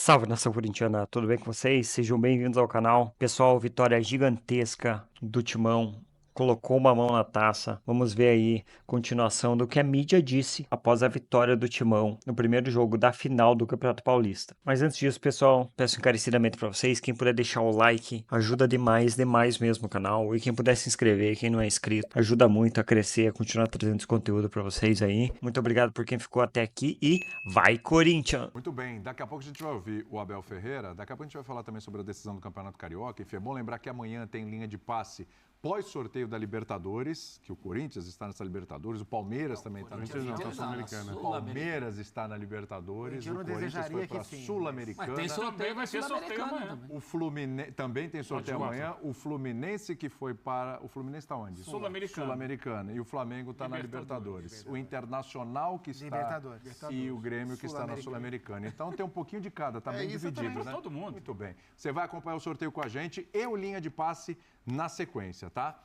Salve, nação corintiana, tudo bem com vocês? Sejam bem-vindos ao canal. Pessoal, vitória gigantesca do Timão, colocou uma mão na taça. Vamos ver aí continuação do que a mídia disse após a vitória do Timão no primeiro jogo da final do Campeonato Paulista. Mas antes disso, pessoal, peço encarecidamente para vocês, quem puder deixar o like, ajuda demais, demais mesmo o canal. E quem puder se inscrever, quem não é inscrito, ajuda muito a crescer, a continuar trazendo esse conteúdo para vocês aí. Muito obrigado por quem ficou até aqui e vai, Corinthians! Muito bem, daqui a pouco a gente vai ouvir o Abel Ferreira, daqui a pouco a gente vai falar também sobre a decisão do Campeonato Carioca. Enfim, é bom lembrar que amanhã tem linha de passe pós-sorteio da Libertadores, que o Corinthians está nessa Libertadores, o Palmeiras também está na Sul-Americana. O Palmeiras está na Libertadores, Eu não o Corinthians foi para a sim, Sul-Americana. Mas tem sorteio, vai ter sorteio amanhã. O Fluminense também tem sorteio amanhã. O Fluminense que foi para. O Fluminense está onde? Sul-Americana. Sul-Americana. E o Flamengo está na Libertadores. O Internacional que está. Libertadores. E o Grêmio que está na Sul-Americana. Então tem um pouquinho de cada, está bem dividido, né? Todo mundo. Muito bem. Você vai acompanhar o sorteio com a gente e o linha de passe na sequência, tá?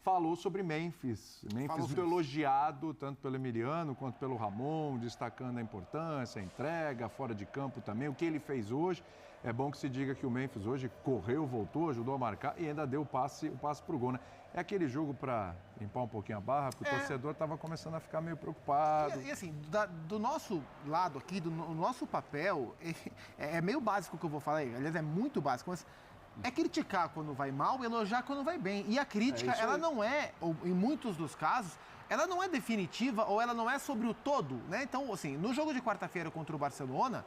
Falou sobre Memphis. Memphis muito elogiado, tanto pelo Emiliano quanto pelo Ramon, destacando a importância, a entrega, fora de campo também, o que ele fez hoje. É bom que se diga que o Memphis hoje correu, voltou, ajudou a marcar e ainda deu o passe para o gol, né? É aquele jogo para limpar um pouquinho a barra, porque o torcedor estava começando a ficar meio preocupado. E assim, do nosso lado aqui, do nosso papel, é meio básico o que eu vou falar aí. Aliás, é muito básico, mas é criticar quando vai mal e elogiar quando vai bem. E a crítica, ela não é, ou em muitos dos casos, ela não é definitiva ou ela não é sobre o todo, né? Então, assim, no jogo de quarta-feira contra o Barcelona,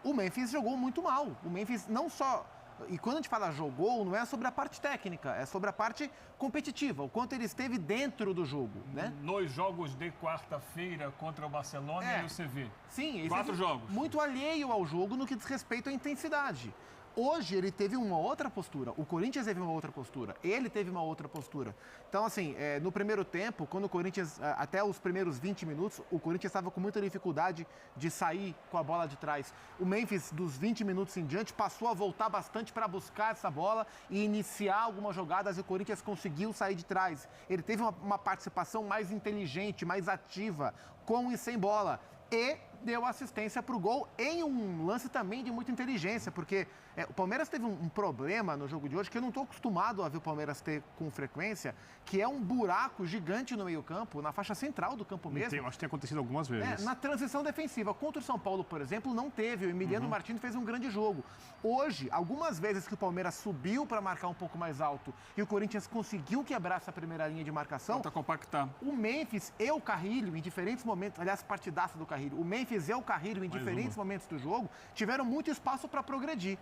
o Memphis jogou muito mal. O Memphis não só... E quando a gente fala jogou, não é sobre a parte técnica, é sobre a parte competitiva, o quanto ele esteve dentro do jogo, né? Nos jogos de quarta-feira contra o Barcelona e o CV. Sim, 4 jogos. Muito alheio ao jogo no que diz respeito à intensidade. Hoje ele teve uma outra postura, o Corinthians teve uma outra postura, ele teve uma outra postura. Então, assim, no primeiro tempo, quando o Corinthians, até os primeiros 20 minutos, o Corinthians estava com muita dificuldade de sair com a bola de trás. O Memphis, dos 20 minutos em diante, passou a voltar bastante para buscar essa bola e iniciar algumas jogadas e o Corinthians conseguiu sair de trás. Ele teve uma participação mais inteligente, mais ativa, com e sem bola. E deu assistência para o gol em um lance também de muita inteligência, porque o Palmeiras teve um problema no jogo de hoje que eu não estou acostumado a ver o Palmeiras ter com frequência, que é um buraco gigante no meio-campo, na faixa central do campo mesmo. Acho que tem acontecido algumas vezes. Na transição defensiva. Contra o São Paulo, por exemplo, não teve. O Emiliano Martins fez um grande jogo. Hoje, algumas vezes que o Palmeiras subiu para marcar um pouco mais alto e o Corinthians conseguiu quebrar essa primeira linha de marcação, Falta compactar. o Memphis e o Carrilho, em diferentes momentos, aliás, partidaça do Carrilho, o Memphis e o Carrilho, em diferentes momentos do jogo, tiveram muito espaço para progredir.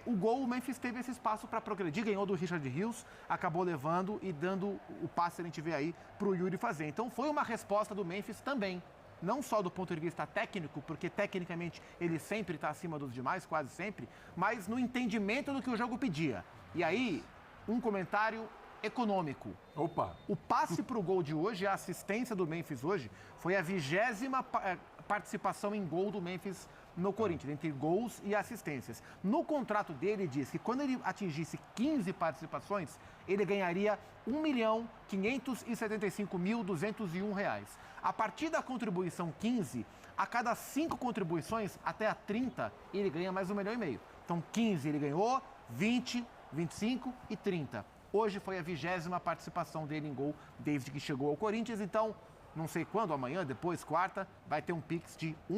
O gol, o Memphis teve esse espaço para progredir, ganhou do Richard Rios, acabou levando e dando o passe, a gente vê aí, para o Yuri fazer. Então, foi uma resposta do Memphis também. Não só do ponto de vista técnico, porque tecnicamente ele sempre está acima dos demais, quase sempre, mas no entendimento do que o jogo pedia. E aí, um comentário econômico. Opa! O passe para o gol de hoje, a assistência do Memphis hoje, foi a 20ª participação em gol do Memphis no Corinthians, entre gols e assistências. No contrato dele, diz que quando ele atingisse 15 participações, ele ganharia R$ 1.575.201. A partir da contribuição 15, a cada 5 contribuições, até a 30, ele ganha mais R$ 1,5 milhão. Então, 15 ele ganhou, 20, 25 e 30. Hoje foi a 20ª participação dele em gol desde que chegou ao Corinthians. Então, não sei quando, amanhã, depois, quarta, vai ter um Pix de R$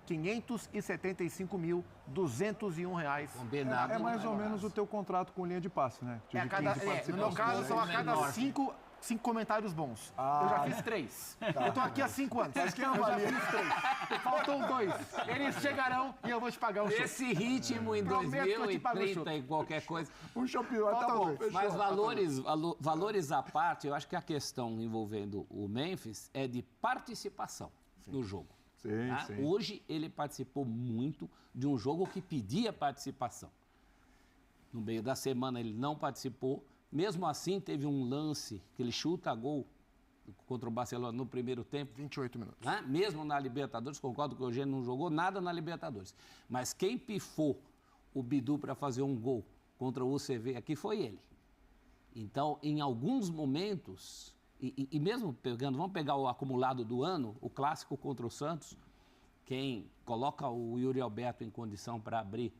1.575.201. É mais ou menos o teu contrato com linha de passe, né? No meu caso, são a cada 5 comentários bons. Eu já fiz 3. Eu tô aqui há 5 anos. Eu já fiz 3. Faltam 2. Eles chegarão e eu vou te pagar o show. Esse ritmo em Prometo que eu te pago o 2030 e qualquer coisa. Um shopping, tá bom. Mas valores à parte, eu acho que a questão envolvendo o Memphis é de participação no jogo. Sim, tá? sim. Hoje ele participou muito de um jogo que pedia participação. No meio da semana ele não participou. Mesmo assim, teve um lance que ele chuta gol contra o Barcelona no primeiro tempo. 28 minutos. Né? Mesmo na Libertadores, concordo que o Eugênio não jogou nada na Libertadores. Mas quem pifou o Bidu para fazer um gol contra o UCV aqui foi ele. Então, em alguns momentos, e mesmo pegando, vamos pegar o acumulado do ano, o clássico contra o Santos, quem coloca o Yuri Alberto em condição para abrir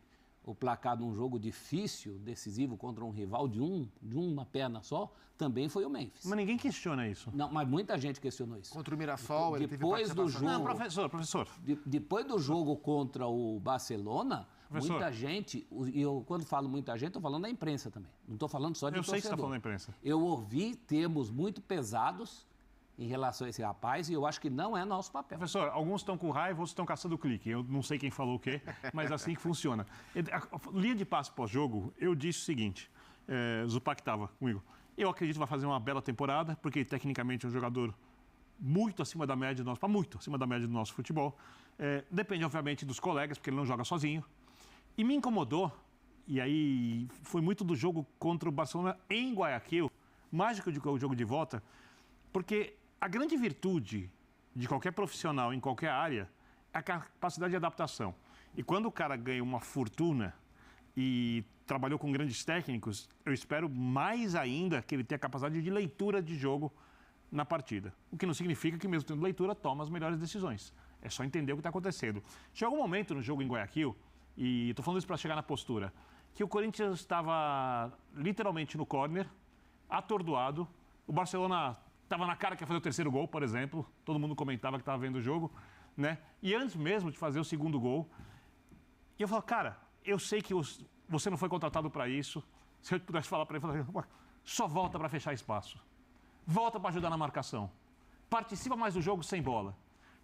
o placar de um jogo difícil, decisivo contra um rival de uma perna só, também foi o Memphis. Mas ninguém questiona isso. Não, mas muita gente questionou isso. Contra o Mirassol, ele teve Depois do jogo, Não, professor. Depois do jogo contra o Barcelona, Professor. muita gente, e eu quando falo muita gente, estou falando da imprensa também. Não estou falando só de Eu sei que você está torcedor. falando da imprensa. Eu ouvi termos muito pesados em relação a esse rapaz e eu acho que não é nosso papel. Professor, alguns estão com raiva, outros estão caçando clique. Eu não sei quem falou o quê, mas é assim que funciona. A linha de passe pós-jogo, eu disse o seguinte, Zupac estava comigo. Eu acredito que vai fazer uma bela temporada, porque tecnicamente é um jogador muito acima da média do nosso, muito acima da média do nosso futebol. Depende, obviamente, dos colegas, porque ele não joga sozinho. E me incomodou, e aí foi muito do jogo contra o Barcelona em Guayaquil, mais do que o jogo de volta, porque a grande virtude de qualquer profissional em qualquer área é a capacidade de adaptação. E quando o cara ganha uma fortuna e trabalhou com grandes técnicos, eu espero mais ainda que ele tenha a capacidade de leitura de jogo na partida. O que não significa que, mesmo tendo leitura, toma as melhores decisões. É só entender o que está acontecendo. Chegou um momento no jogo em Guayaquil, e estou falando isso para chegar na postura, que o Corinthians estava literalmente no córner, atordoado. O Barcelona estava na cara que ia fazer o terceiro gol, por exemplo. Todo mundo comentava que estava vendo o jogo, né? E antes mesmo de fazer o segundo gol, eu falo, cara, eu sei que você não foi contratado para isso. Se eu pudesse falar para ele, eu falaria, só volta para fechar espaço. Volta para ajudar na marcação. Participa mais do jogo sem bola.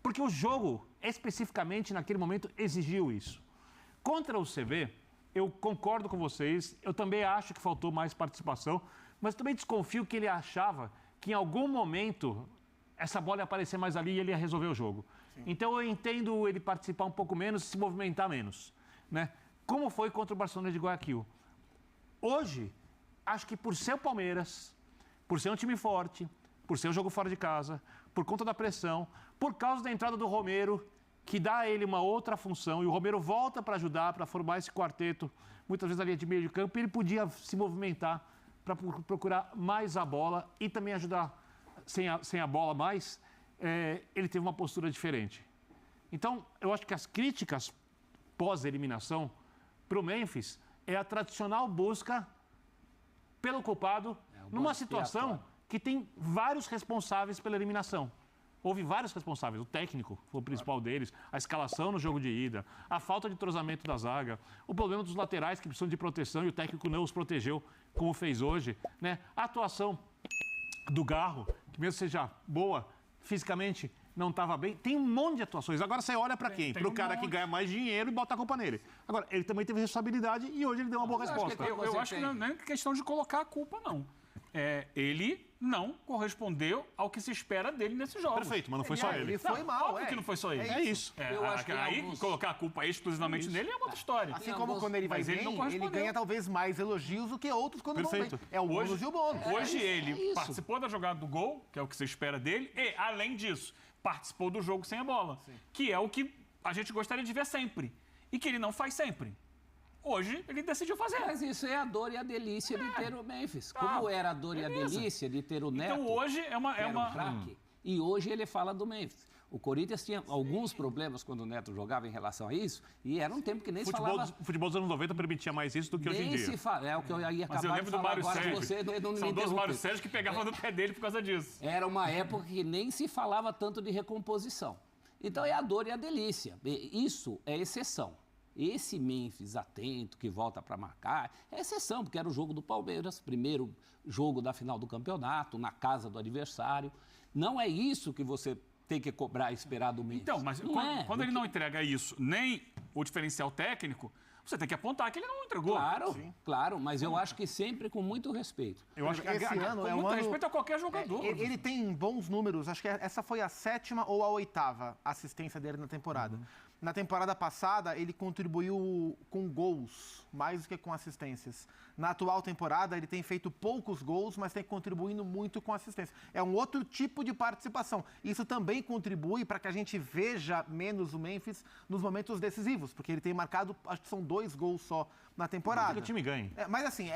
Porque o jogo, especificamente naquele momento, exigiu isso. Contra o CV, eu concordo com vocês, eu também acho que faltou mais participação, mas também desconfio que ele achava que em algum momento essa bola ia aparecer mais ali e ele ia resolver o jogo. Sim. Então eu entendo ele participar um pouco menos e se movimentar menos, né? Como foi contra o Barcelona de Guayaquil. Hoje, acho que por ser o Palmeiras, por ser um time forte, por ser um jogo fora de casa, por conta da pressão, por causa da entrada do Romero, que dá a ele uma outra função, e o Romero volta para ajudar, para formar esse quarteto, muitas vezes na linha de meio de campo, e ele podia se movimentar para procurar mais a bola e também ajudar sem a bola mais, ele teve uma postura diferente. Então, eu acho que as críticas pós-eliminação para o Memphis é a tradicional busca pelo culpado numa situação que tem vários responsáveis pela eliminação. Houve vários responsáveis, o técnico foi o principal deles, a escalação no jogo de ida, a falta de entrosamento da zaga, o problema dos laterais que precisam de proteção e o técnico não os protegeu, como fez hoje, né? A atuação do Garro, que mesmo seja boa, fisicamente não estava bem. Tem um monte de atuações. Agora você olha para quem? Para o cara que ganha mais dinheiro e bota a culpa nele. Agora, ele também teve responsabilidade e hoje ele deu uma boa resposta. Eu acho que não é questão de colocar a culpa, não. Ele não correspondeu ao que se espera dele nesses jogos. Perfeito, mas não foi só ele. Ele foi mal, Óbvio que não foi só ele. É isso. Eu acho que aí colocar a culpa exclusivamente nele é outra história. Assim como quando ele vai Mas ele não bem, ele correspondeu. ganha talvez mais elogios do que outros quando Perfeito. não bem. É o ônus e o bônus. Hoje ele isso. participou da jogada do gol, que é o que se espera dele, e, além disso, participou do jogo sem a bola, que é o que a gente gostaria de ver sempre, e que ele não faz sempre. Hoje, ele decidiu fazer. Mas isso é a dor e a delícia de ter o Memphis. Como era a dor e a delícia de ter o Neto. Então hoje é uma... Um craque, e hoje ele fala do Memphis. O Corinthians tinha alguns problemas quando o Neto jogava em relação a isso, e era um tempo que nem se falava... O futebol dos anos 90 permitia mais isso do que hoje em dia. Nem se fala, é o que eu ia Mas eu acabar lembro de do falar Mário agora, Sérgio. você não me São dois interrompe. Mário Sérgio que pegavam no pé dele por causa disso. Era uma época que nem se falava tanto de recomposição. Então é a dor e a delícia. Isso é exceção. Esse Memphis atento, que volta para marcar, é exceção, porque era o jogo do Palmeiras, primeiro jogo da final do campeonato, na casa do adversário. Não é isso que você tem que cobrar e esperar do Memphis. Então, mas quando ele não entrega isso, nem o diferencial técnico, você tem que apontar que ele não entregou. Claro, mas eu acho que sempre com muito respeito. Eu acho que Esse ano Com é um muito ano... respeito a qualquer jogador. Ele tem bons números, acho que essa foi a 7ª ou a 8ª assistência dele na temporada. Na temporada passada, ele contribuiu com gols, mais do que com assistências. Na atual temporada, ele tem feito poucos gols, mas tem contribuindo muito com assistência. É um outro tipo de participação. Isso também contribui para que a gente veja menos o Memphis nos momentos decisivos, porque ele tem marcado, acho que são 2 gols só na temporada. Que o time ganhe. Mas assim,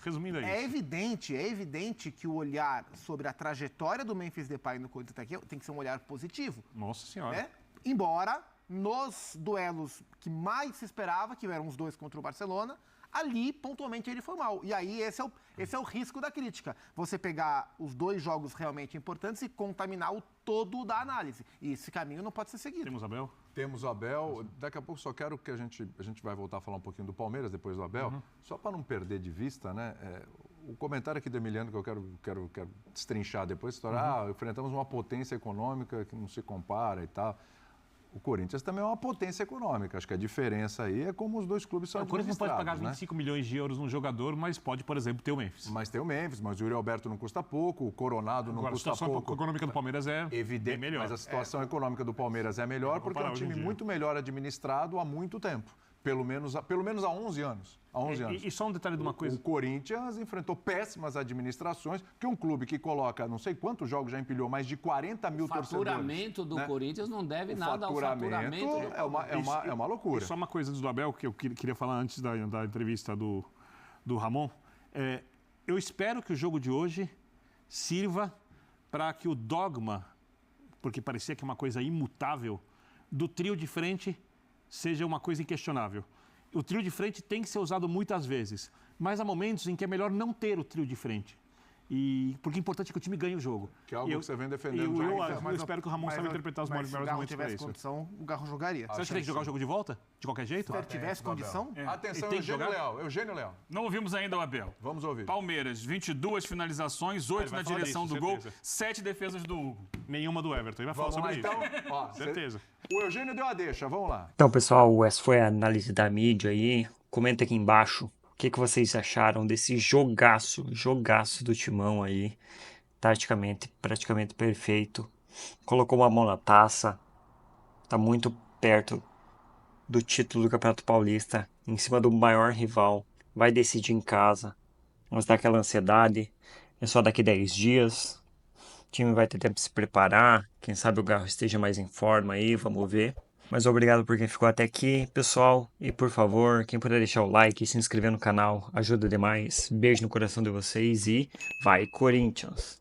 Resumindo é evidente que o olhar sobre a trajetória do Memphis Depay no Corinthians tem que ser um olhar positivo. Nossa Senhora. Embora nos duelos que mais se esperava, que eram os dois contra o Barcelona, ali, pontualmente, ele foi mal. E aí, esse é o risco da crítica. Você pegar os dois jogos realmente importantes e contaminar o todo da análise. E esse caminho não pode ser seguido. Temos Abel? Temos o Abel. Daqui a pouco só quero que a gente vai voltar a falar um pouquinho do Palmeiras depois do Abel. Só para não perder de vista, né? O comentário aqui do Emiliano que eu quero destrinchar depois, história, enfrentamos uma potência econômica que não se compara e tal. O Corinthians também é uma potência econômica. Acho que a diferença aí é como os dois clubes são administrados. O Corinthians não pode pagar 25 milhões de euros num jogador, mas pode, por exemplo, ter o Memphis. Mas tem o Memphis, mas o Yuri Alberto não custa pouco, o Coronado não custa pouco. A situação econômica do Palmeiras é bem melhor. Mas a situação econômica do Palmeiras é melhor porque é um time muito melhor administrado há muito tempo. Pelo menos há 11 anos. E só um detalhe de uma coisa. O Corinthians enfrentou péssimas administrações, que um clube que coloca, não sei quantos jogos já empilhou, mais de 40 mil torcedores. O faturamento do Corinthians não deve nada ao faturamento. É uma loucura. E só uma coisa do Abel, que eu queria falar antes da entrevista do Ramon. Eu espero que o jogo de hoje sirva para que o dogma, porque parecia que é uma coisa imutável, do trio de frente seja uma coisa inquestionável. O trio de frente tem que ser usado muitas vezes, mas há momentos em que é melhor não ter o trio de frente. Porque o importante é que o time ganhe o jogo. Que é algo que você vem defendendo. Eu espero que o Ramon saiba interpretar os melhores momentos para isso. Se o Garro tivesse condição, o Garro jogaria. Você acha que tem que jogar o jogo de volta? De qualquer jeito? Se ele tivesse condição? Atenção, Eugênio Leal. Não ouvimos ainda o Abel. Vamos ouvir. Palmeiras, 22 finalizações, 8 na direção do gol, 7 defesas do Hugo. Nenhuma do Everton. Ele vai falar sobre isso. Então, certeza. O Eugênio deu a deixa, vamos lá. Então, pessoal, essa foi a análise da mídia aí. Comenta aqui embaixo o que vocês acharam desse jogaço do Timão aí. Taticamente, praticamente perfeito. Colocou uma mão na taça. Tá muito perto do título do Campeonato Paulista. Em cima do maior rival. Vai decidir em casa. Vamos dar aquela ansiedade. É só daqui 10 dias. O time vai ter tempo de se preparar. Quem sabe o Garro esteja mais em forma aí. Vamos ver. Mas obrigado por quem ficou até aqui, pessoal. E por favor, quem puder deixar o like e se inscrever no canal, ajuda demais. Beijo no coração de vocês e vai Corinthians!